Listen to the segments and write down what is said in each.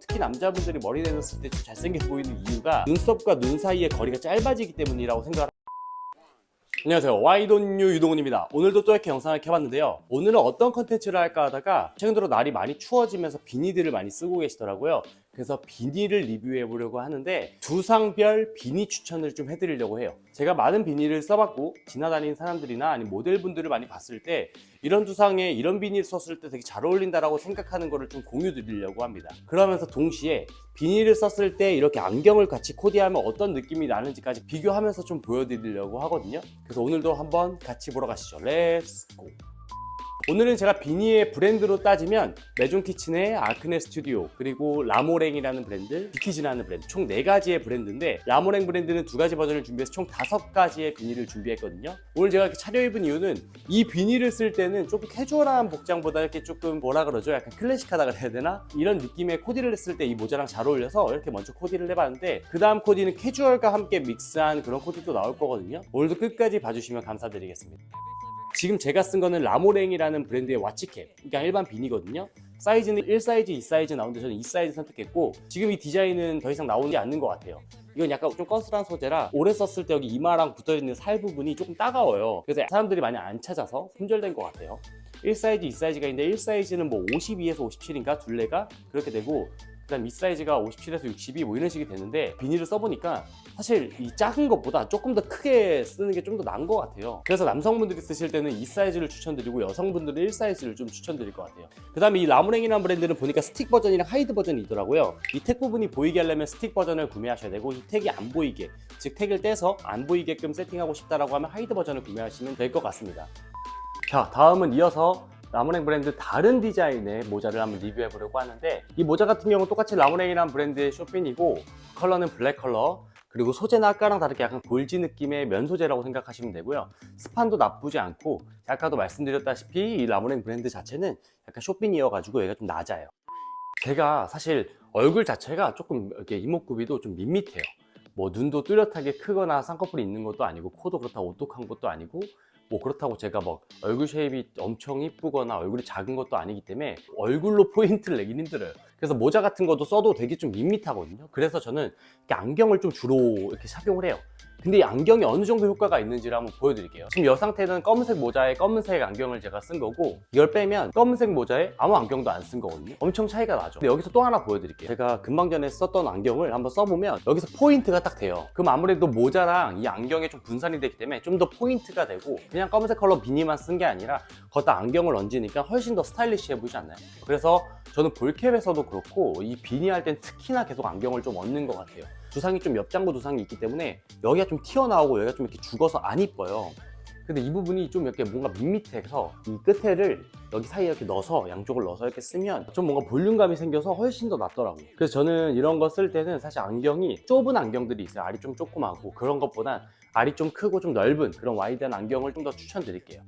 특히 남자분들이 머리 내렸을 때 좀 잘생겨 보이는 이유가 눈썹과 눈 사이의 거리가 짧아지기 때문이라고 생각을. 안녕하세요, 와이돈유 유동훈입니다. 오늘도 또 이렇게 영상을 켜봤는데요, 오늘은 어떤 컨텐츠를 할까 하다가 최근 들어 날이 많이 추워지면서 비니들을 많이 쓰고 계시더라고요. 그래서 비니를 리뷰해 보려고 하는데 두상별 비니 추천을 좀 해드리려고 해요. 제가 많은 비니를 써봤고 지나다니는 사람들이나 아니면 모델분들을 많이 봤을 때 이런 두상에 이런 비니를 썼을 때 되게 잘 어울린다라고 생각하는 거를 좀 공유 드리려고 합니다. 그러면서 동시에 비니를 썼을 때 이렇게 안경을 같이 코디하면 어떤 느낌이 나는지까지 비교하면서 좀 보여드리려고 하거든요. 그래서 오늘도 한번 같이 보러 가시죠. 렛츠 고! 오늘은 제가 비니의 브랜드로 따지면 메존키친의 아크네 스튜디오, 그리고 라모랭이라는 브랜드, 비키즈라는 브랜드, 총 4가지의 브랜드인데 라모랭 브랜드는 2가지 버전을 준비해서 총 5가지의 비니를 준비했거든요. 오늘 제가 이렇게 차려입은 이유는 이 비니를 쓸 때는 조금 캐주얼한 복장보다 이렇게 조금 뭐라 그러죠? 약간 클래식하다 그래야 되나? 이런 느낌의 코디를 했을 때 이 모자랑 잘 어울려서 이렇게 먼저 코디를 해봤는데 그 다음 코디는 캐주얼과 함께 믹스한 그런 코디도 나올 거거든요. 오늘도 끝까지 봐주시면 감사드리겠습니다. 지금 제가 쓴 거는 라모랭이라는 브랜드의 와치캡, 그러니까 일반 비니거든요. 사이즈는 1사이즈, 2사이즈 나오는데 저는 2사이즈 선택했고, 지금 이 디자인은 더 이상 나오지 않는 것 같아요. 이건 약간 좀 꺼슬한 소재라 오래 썼을 때 여기 이마랑 붙어있는 살 부분이 조금 따가워요. 그래서 사람들이 많이 안 찾아서 품절된 것 같아요. 1사이즈, 2사이즈가 있는데 1사이즈는 뭐 52에서 57인가 둘레가 그렇게 되고, 그 다음 2사이즈가 57에서 62 뭐 이런 식이 되는데, 비니를 써보니까 사실 이 작은 것보다 조금 더 크게 쓰는 게 좀 더 나은 것 같아요. 그래서 남성분들이 쓰실 때는 2사이즈를 추천드리고 여성분들은 1사이즈를 좀 추천드릴 것 같아요. 그 다음에 이 라모랭이라는 브랜드는 보니까 스틱 버전이랑 하이드 버전이 있더라고요. 이 택 부분이 보이게 하려면 스틱 버전을 구매하셔야 되고, 이 택이 안 보이게, 즉 택을 떼서 안 보이게끔 세팅하고 싶다라고 하면 하이드 버전을 구매하시면 될 것 같습니다. 자, 다음은 이어서 라모랭 브랜드 다른 디자인의 모자를 한번 리뷰해 보려고 하는데, 이 모자 같은 경우는 똑같이 라모랭이라는 브랜드의 쇼핀이고 컬러는 블랙 컬러, 그리고 소재는 아까랑 다르게 약간 골지 느낌의 면 소재라고 생각하시면 되고요. 스판도 나쁘지 않고, 아까도 말씀드렸다시피 이 라모랭 브랜드 자체는 약간 쇼핀이어가지고 얘가 좀 낮아요. 제가 사실 얼굴 자체가 조금 이렇게 이목구비도 좀 밋밋해요. 뭐 눈도 뚜렷하게 크거나 쌍꺼풀이 있는 것도 아니고, 코도 그렇다고 오똑한 것도 아니고, 뭐 그렇다고 제가 막 얼굴 쉐입이 엄청 이쁘거나 얼굴이 작은 것도 아니기 때문에 얼굴로 포인트를 내긴 힘들어요. 그래서 모자 같은 것도 써도 되게 좀 밋밋하거든요. 그래서 저는 이렇게 안경을 좀 주로 이렇게 착용을 해요. 근데 이 안경이 어느 정도 효과가 있는지를 한번 보여드릴게요. 지금 이 상태는 검은색 모자에 검은색 안경을 제가 쓴 거고, 이걸 빼면 검은색 모자에 아무 안경도 안 쓴 거거든요. 엄청 차이가 나죠. 근데 여기서 또 하나 보여드릴게요. 제가 금방 전에 썼던 안경을 한번 써보면 여기서 포인트가 딱 돼요. 그럼 아무래도 모자랑 이 안경에 좀 분산이 되기 때문에 좀 더 포인트가 되고, 그냥 검은색 컬러 비니만 쓴 게 아니라 거기다 안경을 얹으니까 훨씬 더 스타일리시해 보이지 않나요? 그래서 저는 볼캡에서도 그렇고 이 비니 할 땐 특히나 계속 안경을 좀 얹는 것 같아요. 두상이 좀 옆장구 두상이 있기 때문에 여기가 좀 튀어나오고 여기가 좀 이렇게 죽어서 안 이뻐요. 근데 이 부분이 좀 이렇게 뭔가 밋밋해서 이 끝에를 여기 사이에 이렇게 넣어서, 양쪽을 넣어서 이렇게 쓰면 좀 뭔가 볼륨감이 생겨서 훨씬 더 낫더라고요. 그래서 저는 이런 거 쓸 때는 사실 안경이 좁은 안경들이 있어요. 알이 좀 조그맣고, 그런 것보단 알이 좀 크고 좀 넓은 그런 와이드한 안경을 좀 더 추천드릴게요.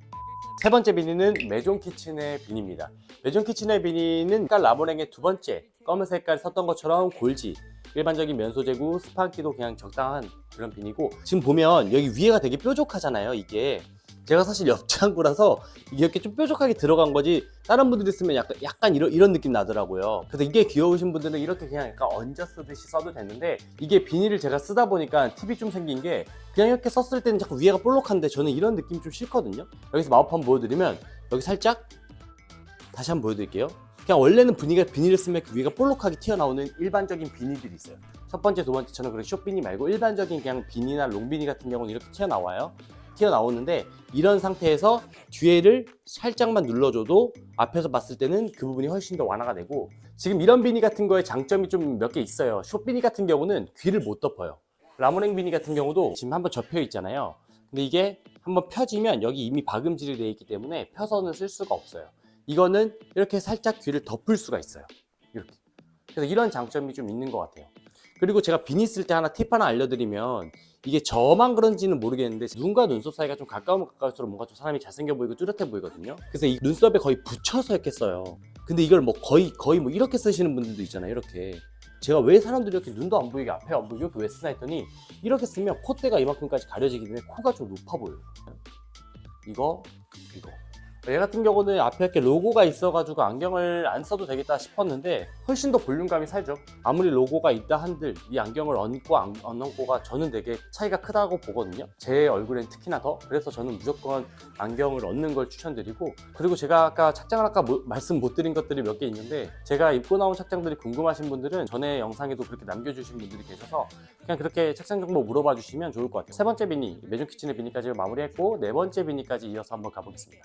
세 번째 비니는 메존키친의 비니입니다. 메존키친의 비니는 아까 라모랭의 두 번째 검은 색깔 썼던 것처럼 골지, 일반적인 면 소재고 스판기도 그냥 적당한 그런 비니고, 지금 보면 여기 위에가 되게 뾰족하잖아요. 이게 제가 사실 옆장구라서 이게 이렇게 좀 뾰족하게 들어간 거지, 다른 분들이 쓰면 약간 이런 느낌 나더라고요. 그래서 이게 귀여우신 분들은 이렇게 그냥 약간 얹어 쓰듯이 써도 되는데, 이게 비니를 제가 쓰다 보니까 팁이 좀 생긴 게, 그냥 이렇게 썼을 때는 자꾸 위에가 볼록한데 저는 이런 느낌이 좀 싫거든요. 여기서 마법 한번 보여드리면, 여기 살짝 다시 한번 보여드릴게요. 그냥 원래는 비니를 쓰면 그 위가 볼록하게 튀어나오는 일반적인 비니들이 있어요. 첫 번째, 두 번째처럼 그런 숏비니 말고 일반적인 그냥 비니나 롱비니 같은 경우는 이렇게 튀어나오는데, 이런 상태에서 뒤에를 살짝만 눌러줘도 앞에서 봤을 때는 그 부분이 훨씬 더 완화가 되고, 지금 이런 비니 같은 거에 장점이 좀 몇 개 있어요. 숏비니 같은 경우는 귀를 못 덮어요. 라모랭 비니 같은 경우도 지금 한번 접혀 있잖아요. 근데 이게 한번 펴지면 여기 이미 박음질이 되어 있기 때문에 펴서는 쓸 수가 없어요. 이거는 이렇게 살짝 귀를 덮을 수가 있어요. 이렇게. 그래서 이런 장점이 좀 있는 것 같아요. 그리고 제가 비니 쓸 때 팁 하나 알려드리면, 이게 저만 그런지는 모르겠는데 눈과 눈썹 사이가 좀 가까우면 가까울수록 뭔가 좀 사람이 잘생겨 보이고 뚜렷해 보이거든요. 그래서 이 눈썹에 거의 붙여서 이렇게 써요. 근데 이걸 뭐 거의 뭐 이렇게 쓰시는 분들도 있잖아요. 이렇게. 제가 왜 사람들이 이렇게 눈도 안 보이게, 앞에 안 보이게 이렇게 왜 쓰나 했더니, 이렇게 쓰면 콧대가 이만큼까지 가려지기 때문에 코가 좀 높아 보여요. 이거 얘 같은 경우는 앞에 이렇게 로고가 있어가지고 안경을 안 써도 되겠다 싶었는데 훨씬 더 볼륨감이 살죠. 아무리 로고가 있다 한들 이 안경을 얹고 안 얹고가 저는 되게 차이가 크다고 보거든요. 제 얼굴엔 특히나 더. 그래서 저는 무조건 안경을 얹는 걸 추천드리고, 그리고 제가 아까 착장을 말씀 못 드린 것들이 몇 개 있는데, 제가 입고 나온 착장들이 궁금하신 분들은 전에 영상에도 그렇게 남겨주신 분들이 계셔서 그냥 그렇게 착장 정보 물어봐 주시면 좋을 것 같아요. 세 번째 비니, 메종 키친의 비니까지 마무리했고, 네 번째 비니까지 이어서 한번 가보겠습니다.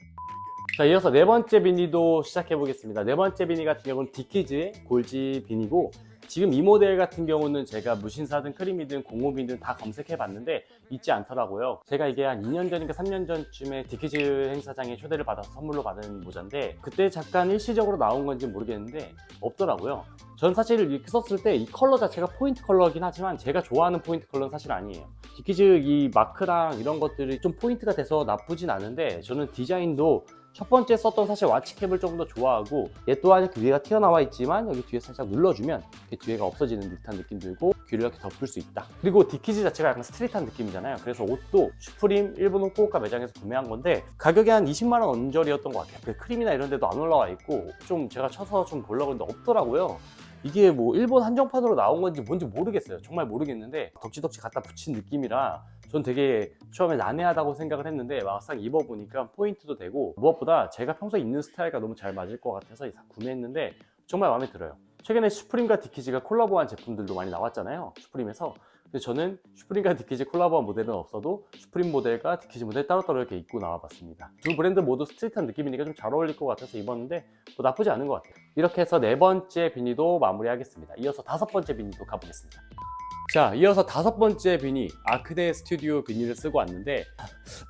자, 이어서 네 번째 비니도 시작해 보겠습니다. 네 번째 비니 같은 경우는 디키즈의 골지 비니고, 지금 이 모델 같은 경우는 제가 무신사든 크림이든 공홈이든 다 검색해 봤는데 있지 않더라고요. 제가 이게 한 2년 전인가 3년 전쯤에 디키즈 행사장에 초대를 받아서 선물로 받은 모자인데, 그때 잠깐 일시적으로 나온 건지 모르겠는데 없더라고요. 전 사실 이렇게 썼을 때 이 컬러 자체가 포인트 컬러긴 하지만 제가 좋아하는 포인트 컬러는 사실 아니에요. 디키즈 이 마크랑 이런 것들이 좀 포인트가 돼서 나쁘진 않은데, 저는 디자인도 첫 번째 썼던 사실 와치캡을 조금 더 좋아하고, 얘 또한 이렇게 위에가 튀어나와 있지만 여기 뒤에 살짝 눌러주면 이렇게 뒤에가 없어지는 듯한 느낌 들고 귀를 이렇게 덮을 수 있다. 그리고 디키즈 자체가 약간 스트릿한 느낌이잖아요. 그래서 옷도 슈프림 일본 후쿠오카 매장에서 구매한 건데 가격이 한 20만 원 언저리였던 것 같아요. 그 크림이나 이런 데도 안 올라와 있고, 좀 제가 쳐서 좀 보려고 했는데 없더라고요. 이게 뭐 일본 한정판으로 나온 건지 뭔지 모르겠어요. 정말 모르겠는데 덕지덕지 갖다 붙인 느낌이라 전 되게 처음에 난해하다고 생각을 했는데 막상 입어보니까 포인트도 되고, 무엇보다 제가 평소에 입는 스타일과 너무 잘 맞을 것 같아서 구매했는데 정말 마음에 들어요. 최근에 슈프림과 디키즈가 콜라보한 제품들도 많이 나왔잖아요, 슈프림에서. 근데 저는 슈프림과 디키즈 콜라보한 모델은 없어도 슈프림 모델과 디키즈 모델 따로따로 이렇게 입고 나와봤습니다. 두 브랜드 모두 스트릿한 느낌이니까 좀 잘 어울릴 것 같아서 입었는데 뭐 나쁘지 않은 것 같아요. 이렇게 해서 네 번째 비니도 마무리하겠습니다. 이어서 다섯 번째 비니도 가보겠습니다. 자, 이어서 다섯 번째 비니, 아크네 스튜디오 비니를 쓰고 왔는데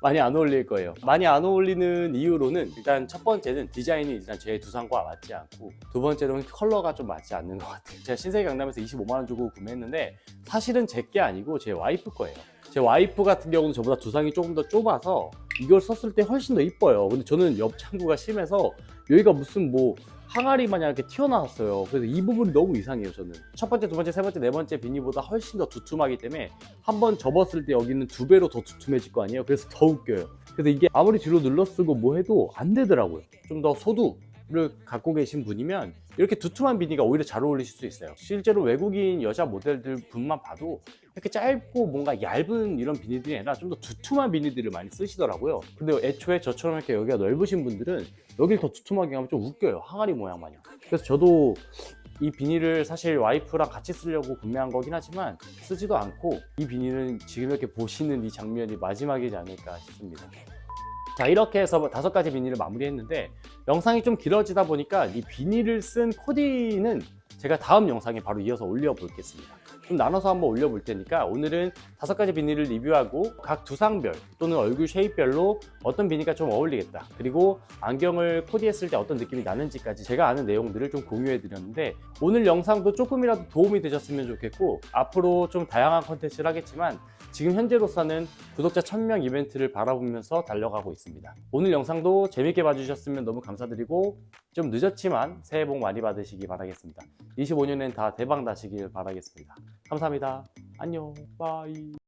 많이 안 어울릴 거예요. 많이 안 어울리는 이유로는, 일단 첫 번째는 디자인이 일단 제 두상과 맞지 않고, 두 번째로는 컬러가 좀 맞지 않는 것 같아요. 제가 신세계 강남에서 25만 원 주고 구매했는데 사실은 제 게 아니고 제 와이프 거예요. 제 와이프 같은 경우는 저보다 두상이 조금 더 좁아서 이걸 썼을 때 훨씬 더 이뻐요. 근데 저는 옆 창구가 심해서 여기가 무슨 뭐 항아리 마냥 이렇게 튀어나왔어요. 그래서 이 부분이 너무 이상해요. 저는 첫 번째, 두 번째, 세 번째, 네 번째 비니보다 훨씬 더 두툼하기 때문에 한번 접었을 때 여기는 두 배로 더 두툼해질 거 아니에요. 그래서 더 웃겨요. 그래서 이게 아무리 뒤로 눌러 쓰고 뭐 해도 안 되더라고요. 좀 더 소두를 갖고 계신 분이면 이렇게 두툼한 비니가 오히려 잘 어울리실 수 있어요. 실제로 외국인 여자 모델들 분만 봐도 이렇게 짧고 뭔가 얇은 이런 비니들이 아니라 좀 더 두툼한 비니들을 많이 쓰시더라고요. 근데 애초에 저처럼 이렇게 여기가 넓으신 분들은 여기를 더 두툼하게 하면 좀 웃겨요. 항아리 모양 마냥. 그래서 저도 이 비니를 사실 와이프랑 같이 쓰려고 구매한 거긴 하지만 쓰지도 않고, 이 비니는 지금 이렇게 보시는 이 장면이 마지막이지 않을까 싶습니다. 자, 이렇게 해서 다섯 가지 비니를 마무리했는데, 영상이 좀 길어지다 보니까 이 비니를 쓴 코디는 제가 다음 영상에 바로 이어서 올려 보겠습니다. 좀 나눠서 한번 올려 볼 테니까 오늘은 다섯 가지 비니를 리뷰하고 각 두상별 또는 얼굴 쉐입별로 어떤 비니가 좀 어울리겠다, 그리고 안경을 코디했을 때 어떤 느낌이 나는지까지 제가 아는 내용들을 좀 공유해 드렸는데, 오늘 영상도 조금이라도 도움이 되셨으면 좋겠고, 앞으로 좀 다양한 컨텐츠를 하겠지만 지금 현재로서는 구독자 1000명 이벤트를 바라보면서 달려가고 있습니다. 오늘 영상도 재밌게 봐주셨으면 너무 감사드리고, 좀 늦었지만 새해 복 많이 받으시기 바라겠습니다. 25년엔 다 대박 나시길 바라겠습니다. 감사합니다. 안녕. 바이.